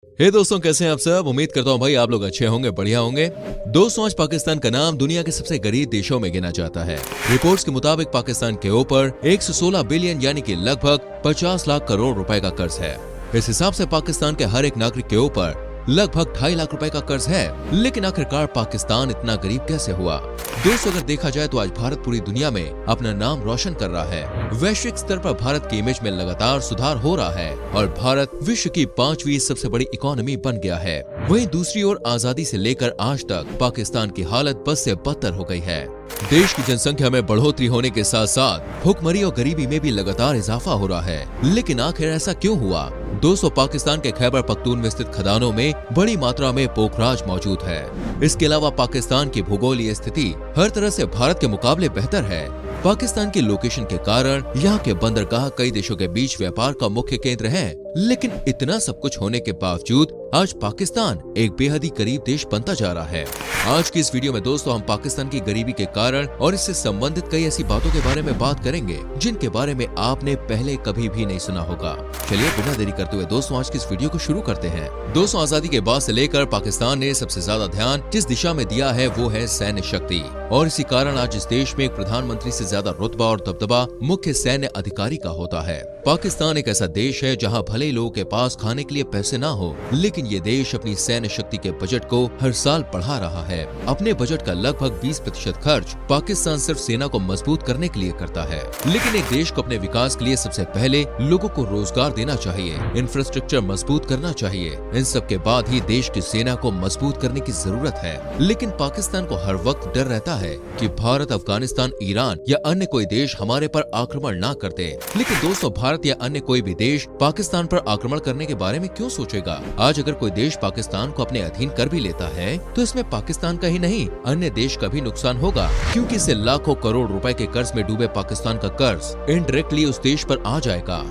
हे दोस्तों, कैसे हैं आप सब। उम्मीद करता हूं भाई आप लोग अच्छे होंगे, बढ़िया होंगे। दोस्तों, आज पाकिस्तान का नाम दुनिया के सबसे गरीब देशों में गिना जाता है। रिपोर्ट्स के मुताबिक पाकिस्तान के ऊपर 116 बिलियन यानी कि लगभग 50 लाख करोड़ रुपए का कर्ज है। इस हिसाब से पाकिस्तान के हर एक नागरिक के ऊपर लगभग 2.5 लाख रुपए का कर्ज है। लेकिन आखिरकार पाकिस्तान इतना गरीब कैसे हुआ। दोस्तों, अगर देखा जाए तो आज भारत पूरी दुनिया में अपना नाम रोशन कर रहा है। वैश्विक स्तर पर भारत की इमेज में लगातार सुधार हो रहा है और भारत विश्व की 5वीं सबसे बड़ी इकोनॉमी बन गया है। वहीं दूसरी ओर आजादी से लेकर आज तक पाकिस्तान की हालत बद से बदतर हो गई है। देश की जनसंख्या में बढ़ोतरी होने के साथ साथ भुखमरी और गरीबी में भी लगातार इजाफा हो रहा है। लेकिन आखिर ऐसा क्यों हुआ। दोस्तों, पाकिस्तान के खैबर पख्तूनख्वा स्थित खदानों में बड़ी मात्रा में पोखराज मौजूद है। इसके अलावा पाकिस्तान की भूगोलीय स्थिति हर तरह से भारत के मुकाबले बेहतर है। पाकिस्तान की लोकेशन के कारण यहाँ के बंदरगाह कई देशों के बीच व्यापार का मुख्य केंद्र है। लेकिन इतना सब कुछ होने के बावजूद आज पाकिस्तान एक बेहद ही गरीब देश बनता जा रहा है। आज की इस वीडियो में दोस्तों हम पाकिस्तान की गरीबी के कारण और इससे संबंधित कई ऐसी बातों के बारे में बात करेंगे जिनके बारे में आपने पहले कभी भी नहीं सुना होगा। चलिए बिना देरी करते हुए दोस्तों आज की इस वीडियो को शुरू करते हैं। दोस्तों, आजादी के बाद से लेकर पाकिस्तान ने सबसे ज्यादा ध्यान जिस दिशा में दिया है वो है सैन्य शक्ति, और इसी कारण आज इस देश में एक प्रधानमंत्री से ज्यादा रुतबा और दबदबा मुख्य सैन्य अधिकारी का होता है। पाकिस्तान एक ऐसा देश है जहां भले ही लोगों के पास खाने के लिए पैसे ना हो, लेकिन ये देश अपनी सैन्य शक्ति के बजट को हर साल बढ़ा रहा है। अपने बजट का लगभग 20% खर्च पाकिस्तान सिर्फ सेना को मजबूत करने के लिए करता है। लेकिन एक देश को अपने विकास के लिए सबसे पहले लोगों को रोजगार देना चाहिए, इंफ्रास्ट्रक्चर मजबूत करना चाहिए। इन सब के बाद ही देश की सेना को मजबूत करने की जरूरत है। लेकिन पाकिस्तान को हर वक्त डर रहता है कि भारत, अफगानिस्तान, ईरान या अन्य कोई देश हमारे पर आक्रमण ना कर दे। लेकिन दोस्तों, भारत या अन्य कोई भी देश पाकिस्तान पर आक्रमण करने के बारे में क्यों सोचेगा। आज अगर कोई देश पाकिस्तान को अपने अधीन कर भी लेता है तो इसमें पाकिस्तान का ही नहीं अन्य देश का भी नुकसान होगा, क्योंकि इससे लाखों करोड़ रुपए के कर्ज में डूबे पाकिस्तान का कर्ज इनडायरेक्टली उस देश पर आ जाएगा।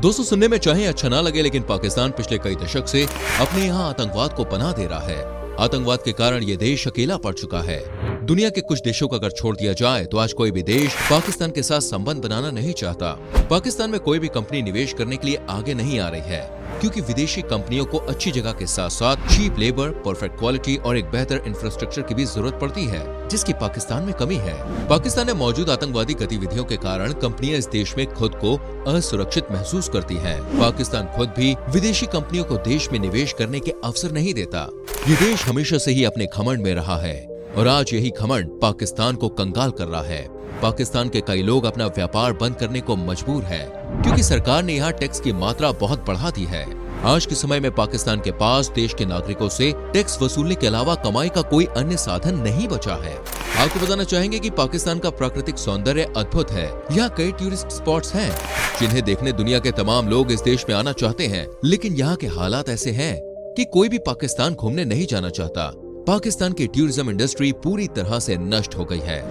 दोस्तों, सुनने में चाहे अच्छा ना लगे, लेकिन पाकिस्तान पिछले कई दशक से अपने यहाँ आतंकवाद को पनाह दे रहा है। आतंकवाद के कारण ये देश अकेला पड़ चुका है। दुनिया के कुछ देशों को अगर छोड़ दिया जाए तो आज कोई भी देश पाकिस्तान के साथ संबंध बनाना नहीं चाहता। पाकिस्तान में कोई भी कंपनी निवेश करने के लिए आगे नहीं आ रही है, क्योंकि विदेशी कंपनियों को अच्छी जगह के साथ साथ चीप लेबर, परफेक्ट क्वालिटी और एक बेहतर इंफ्रास्ट्रक्चर की भी जरूरत पड़ती है, जिसकी पाकिस्तान में कमी है। पाकिस्तान में मौजूद आतंकवादी गतिविधियों के कारण कंपनियां इस देश में खुद को असुरक्षित महसूस करती हैं। पाकिस्तान खुद भी विदेशी कंपनियों को देश में निवेश करने के अवसर नहीं देता। ये देश हमेशा से ही अपने घमंड में रहा है और आज यही घमंड पाकिस्तान को कंगाल कर रहा है। पाकिस्तान के कई लोग अपना व्यापार बंद करने को मजबूर है, क्योंकि सरकार ने यहाँ टैक्स की मात्रा बहुत बढ़ा दी है। आज के समय में पाकिस्तान के पास देश के नागरिकों से टैक्स वसूलने के अलावा कमाई का कोई अन्य साधन नहीं बचा है। आपको बताना चाहेंगे कि पाकिस्तान का प्राकृतिक सौंदर्य अद्भुत है। यहाँ कई टूरिस्ट स्पॉट्स हैं जिन्हें देखने दुनिया के तमाम लोग इस देश में आना चाहते हैं। लेकिन यहाँ के हालात ऐसे हैं कि कोई भी पाकिस्तान घूमने नहीं जाना चाहता। पाकिस्तान की टूरिज्म इंडस्ट्री पूरी तरह से नष्ट हो गई है।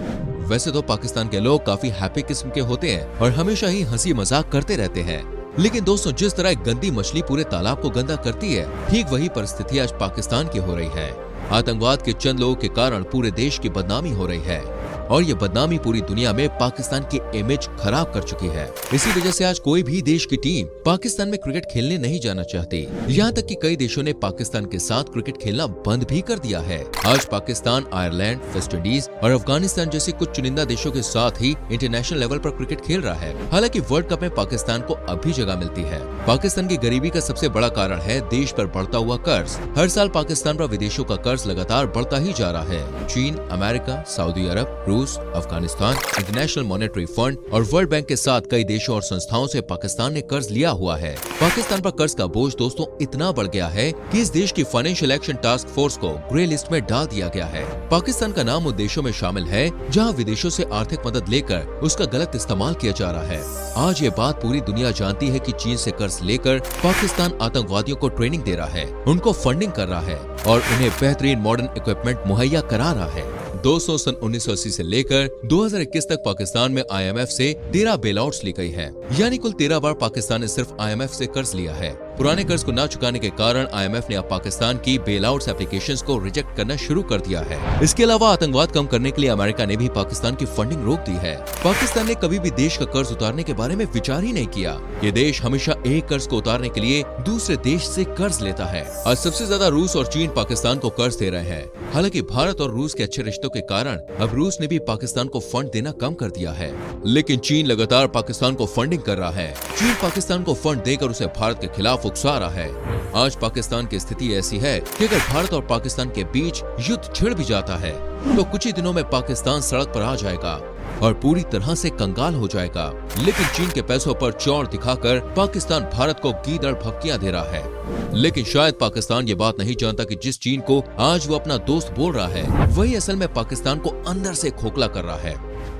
वैसे तो पाकिस्तान के लोग काफी हैप्पी किस्म के होते हैं और हमेशा ही हंसी मजाक करते रहते हैं। लेकिन दोस्तों, जिस तरह एक गंदी मछली पूरे तालाब को गंदा करती है, ठीक वही परिस्थिति आज पाकिस्तान की हो रही है। आतंकवाद के चंद लोगों के कारण पूरे देश की बदनामी हो रही है और ये बदनामी पूरी दुनिया में पाकिस्तान की इमेज खराब कर चुकी है। इसी वजह से आज कोई भी देश की टीम पाकिस्तान में क्रिकेट खेलने नहीं जाना चाहती। यहाँ तक कि कई देशों ने पाकिस्तान के साथ क्रिकेट खेलना बंद भी कर दिया है। आज पाकिस्तान आयरलैंड, वेस्ट इंडीज और अफगानिस्तान जैसे कुछ चुनिंदा देशों के साथ ही इंटरनेशनल लेवल पर क्रिकेट खेल रहा है। हालांकि वर्ल्ड कप में पाकिस्तान को अब भी जगह मिलती है। पाकिस्तान की गरीबी का सबसे बड़ा कारण है देश पर बढ़ता हुआ कर्ज। हर साल पाकिस्तान पर विदेशों का कर्ज लगातार बढ़ता ही जा रहा है। चीन, अमेरिका, सऊदी अरब, रूस, अफगानिस्तान, इंटरनेशनल मॉनेटरी फंड और वर्ल्ड बैंक के साथ कई देशों और संस्थाओं से पाकिस्तान ने कर्ज लिया हुआ है। पाकिस्तान पर कर्ज का बोझ दोस्तों इतना बढ़ गया है कि इस देश की फाइनेंशियल एक्शन टास्क फोर्स को ग्रे लिस्ट में डाल दिया गया है। पाकिस्तान का नाम उन देशों में शामिल है जहां विदेशों से आर्थिक मदद लेकर उसका गलत इस्तेमाल किया जा रहा है। आज ये बात पूरी दुनिया जानती है कि चीन से कर्ज लेकर पाकिस्तान आतंकवादियों को ट्रेनिंग दे रहा है, उनको फंडिंग कर रहा है और उन्हें बेहतरीन मॉडर्न इक्विपमेंट मुहैया करा रहा है। दोस्तों, सन 1980 से लेकर 2021 तक पाकिस्तान में IMF से 13 बेलआउट्स ली गई है, यानी कुल 13 बार पाकिस्तान ने सिर्फ IMF से कर्ज लिया है। पुराने कर्ज को न चुकाने के कारण IMF ने अब पाकिस्तान की बेल आउट एप्लीकेशंस को रिजेक्ट करना शुरू कर दिया है। इसके अलावा आतंकवाद कम करने के लिए अमेरिका ने भी पाकिस्तान की फंडिंग रोक दी है। पाकिस्तान ने कभी भी देश का कर्ज उतारने के बारे में विचार ही नहीं किया। ये देश हमेशा एक कर्ज को उतारने के लिए दूसरे देश से कर्ज लेता है। आज सबसे ज्यादा रूस और चीन पाकिस्तान को कर्ज दे रहे हैं। हालांकि भारत और रूस के अच्छे रिश्तों के कारण अब रूस ने भी पाकिस्तान को फंड देना कम कर दिया है, लेकिन चीन लगातार पाकिस्तान को फंडिंग कर रहा है। चीन पाकिस्तान को फंड देकर उसे भारत के खिलाफ उकसा रहा है। आज पाकिस्तान की स्थिति ऐसी है कि अगर भारत और पाकिस्तान के बीच युद्ध छिड़ भी जाता है तो कुछ ही दिनों में पाकिस्तान सड़क पर आ जाएगा और पूरी तरह से कंगाल हो जाएगा। लेकिन चीन के पैसों पर चौड़ दिखाकर पाकिस्तान भारत को गीदड़ भपकियां दे रहा है। लेकिन शायद पाकिस्तान ये बात नहीं जानता कि जिस चीन को आज वो अपना दोस्त बोल रहा है, वही असल में पाकिस्तान को अंदर से खोखला कर रहा है।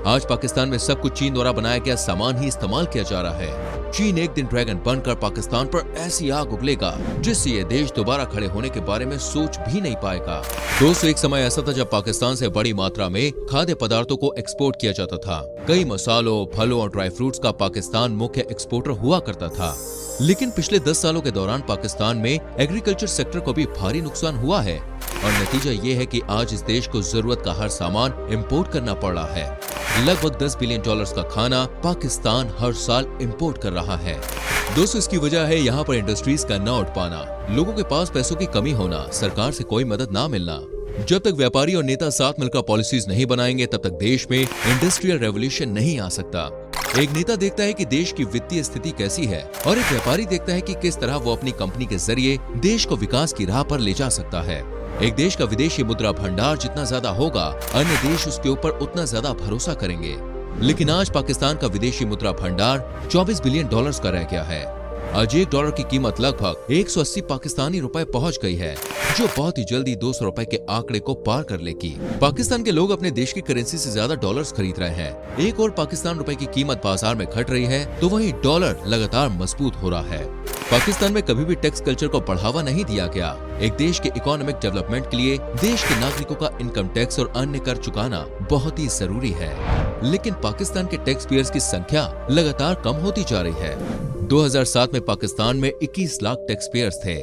आज पाकिस्तान में सब कुछ चीन द्वारा बनाया गया सामान ही इस्तेमाल किया जा रहा है। चीन एक दिन ड्रैगन बनकर पाकिस्तान पर ऐसी आग उगलेगा जिससे ये देश दोबारा खड़े होने के बारे में सोच भी नहीं पाएगा। दोस्तों, एक समय ऐसा था जब पाकिस्तान से बड़ी मात्रा में खाद्य पदार्थों को एक्सपोर्ट किया जाता था। कई मसालों, फलों और ड्राई फ्रूट्स का पाकिस्तान मुख्य एक्सपोर्टर हुआ करता था। लेकिन पिछले 10 सालों के दौरान पाकिस्तान में एग्रीकल्चर सेक्टर को भी भारी नुकसान हुआ है और नतीजा ये है कि आज इस देश को जरूरत का हर सामान इंपोर्ट करना पड़ रहा है। लगभग $10 बिलियन का खाना पाकिस्तान हर साल इंपोर्ट कर रहा है। दोस्तों, इसकी वजह है यहाँ पर इंडस्ट्रीज का न उठ पाना, लोगों के पास पैसों की कमी होना, सरकार से कोई मदद ना मिलना। जब तक व्यापारी और नेता साथ मिलकर पॉलिसीज नहीं बनाएंगे तब तक देश में इंडस्ट्रियल रेवोल्यूशन नहीं आ सकता। एक नेता देखता है कि देश की वित्तीय स्थिति कैसी है और एक व्यापारी देखता है कि किस तरह वो अपनी कंपनी के जरिए देश को विकास की राह पर ले जा सकता है। एक देश का विदेशी मुद्रा भंडार जितना ज्यादा होगा, अन्य देश उसके ऊपर उतना ज्यादा भरोसा करेंगे। लेकिन आज पाकिस्तान का विदेशी मुद्रा भंडार $24 बिलियन का रह गया है। आज $1 की कीमत लगभग 180 पाकिस्तानी रुपए पहुंच गई है, जो बहुत ही जल्दी $200 के आंकड़े को पार कर लेगी। पाकिस्तान के लोग अपने देश की करेंसी से ज्यादा डॉलर्स खरीद रहे हैं। एक और पाकिस्तान रुपए की कीमत बाजार में घट रही है तो वहीं डॉलर लगातार मजबूत हो रहा है। पाकिस्तान में कभी भी टैक्स कल्चर को बढ़ावा नहीं दिया गया। एक देश के इकोनॉमिक डेवलपमेंट के लिए देश के नागरिकों का इनकम टैक्स और अन्य कर चुकाना बहुत ही जरूरी है। लेकिन पाकिस्तान के टैक्स पेयर्स की संख्या लगातार कम होती जा रही है। 2007 में पाकिस्तान में 21 लाख टैक्स पेयर्स थे,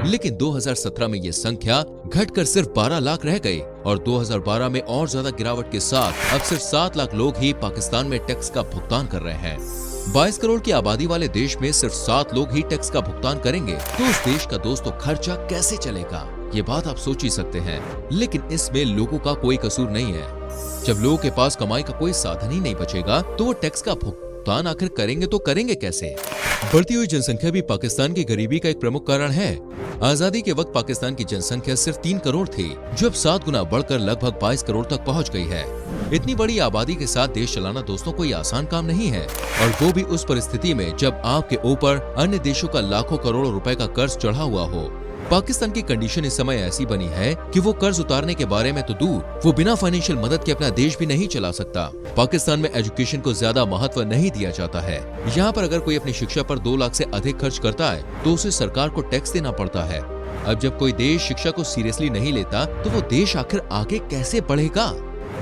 लेकिन 2017 में ये संख्या घटकर सिर्फ 12 लाख रह गई और 2012 में और ज्यादा गिरावट के साथ अब सिर्फ 7 लाख लोग ही पाकिस्तान में टैक्स का भुगतान कर रहे हैं। 22 करोड़ की आबादी वाले देश में सिर्फ 7 लोग ही टैक्स का भुगतान करेंगे तो उस देश का दोस्तों खर्चा कैसे चलेगा, ये बात आप सोच ही सकते हैं। लेकिन इसमें लोगों का कोई कसूर नहीं है। जब लोगों के पास कमाई का कोई साधन ही नहीं बचेगा तो वो टैक्स का भुगतान आखिर करेंगे तो करेंगे कैसे। बढ़ती हुई जनसंख्या भी पाकिस्तान की गरीबी का एक प्रमुख कारण है। आजादी के वक्त पाकिस्तान की जनसंख्या सिर्फ 3 करोड़ थी, जो अब 7 गुना बढ़कर लगभग 22 करोड़ तक पहुंच गई है। इतनी बड़ी आबादी के साथ देश चलाना दोस्तों कोई आसान काम नहीं है, और वो भी उस परिस्थिति में जब आपके ऊपर अन्य देशों का लाखों करोड़ों रुपए का कर्ज चढ़ा हुआ हो। पाकिस्तान की कंडीशन इस समय ऐसी बनी है कि वो कर्ज उतारने के बारे में तो दूर, वो बिना फाइनेंशियल मदद के अपना देश भी नहीं चला सकता। पाकिस्तान में एजुकेशन को ज्यादा महत्व नहीं दिया जाता है। यहाँ पर अगर कोई अपनी शिक्षा पर 2 लाख से अधिक खर्च करता है तो उसे सरकार को टैक्स देना पड़ता है। अब जब कोई देश शिक्षा को सीरियसली नहीं लेता तो वो देश आखिर आगे कैसे बढ़ेगा।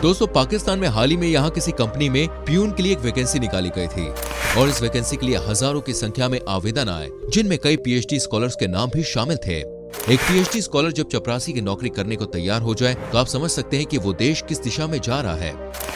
दोस्तों, पाकिस्तान में हाल ही में यहाँ किसी कंपनी में प्यून के लिए एक वैकेंसी निकाली गई थी और इस वैकेंसी के लिए हजारों की संख्या में आवेदन आए, जिनमें कई PhD स्कॉलर्स के नाम भी शामिल थे। एक PhD स्कॉलर जब चपरासी की नौकरी करने को तैयार हो जाए तो आप समझ सकते हैं कि वो देश किस दिशा में जा रहा है।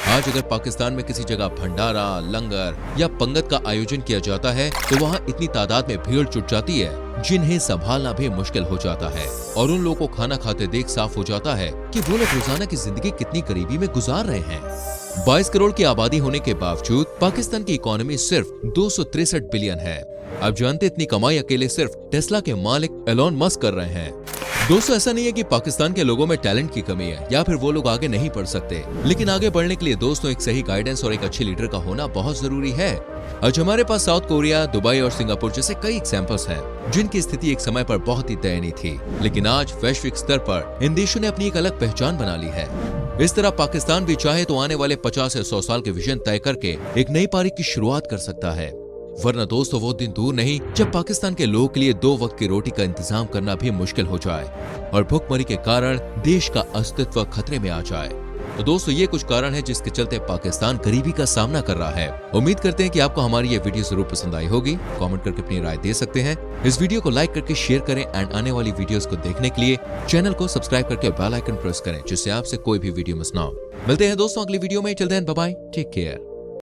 आज अगर पाकिस्तान में किसी जगह भंडारा, लंगर या पंगत का आयोजन किया जाता है तो वहाँ इतनी तादाद में भीड़ जुट जाती है जिन्हें संभालना भी मुश्किल हो जाता है, और उन लोगों को खाना खाते देख साफ हो जाता है कि वो लोग रोजाना की जिंदगी कितनी गरीबी में गुजार रहे हैं। 22 करोड़ की आबादी होने के बावजूद पाकिस्तान की इकोनॉमी सिर्फ 263 बिलियन है। आप जानते इतनी कमाई अकेले सिर्फ टेस्ला के मालिक एलोन मस्क कर रहे हैं। दोस्तों, ऐसा नहीं है कि पाकिस्तान के लोगों में टैलेंट की कमी है या फिर वो लोग आगे नहीं बढ़ सकते, लेकिन आगे बढ़ने के लिए दोस्तों एक सही गाइडेंस और एक अच्छे लीडर का होना बहुत जरूरी है। आज हमारे पास साउथ कोरिया, दुबई और सिंगापुर जैसे कई एग्जाम्पल्स हैं, जिनकी स्थिति एक समय पर बहुत ही दयनीय थी, लेकिन आज वैश्विक स्तर पर इन देशों ने अपनी एक अलग पहचान बना ली है। इस तरह पाकिस्तान भी चाहे तो आने वाले 50 या 100 साल के विजन तय करके एक नई पारी की शुरुआत कर सकता है। वरना दोस्तों वो दिन दूर नहीं जब पाकिस्तान के लोगों के लिए 2 वक्त की रोटी का इंतजाम करना भी मुश्किल हो जाए और भूखमरी के कारण देश का अस्तित्व खतरे में आ जाए। तो दोस्तों ये कुछ कारण है जिसके चलते पाकिस्तान गरीबी का सामना कर रहा है। उम्मीद करते हैं कि आपको हमारी ये वीडियो जरूर पसंद आई होगी। कमेंट करके अपनी राय दे सकते हैं। इस वीडियो को लाइक करके शेयर करें एंड आने वाली वीडियोस को देखने के लिए चैनल को सब्सक्राइब करके बेल आइकन प्रेस करें, जिससे आपसे कोई भी वीडियो मिस ना हो। मिलते हैं दोस्तों अगली वीडियो में। Till then bye bye, take care.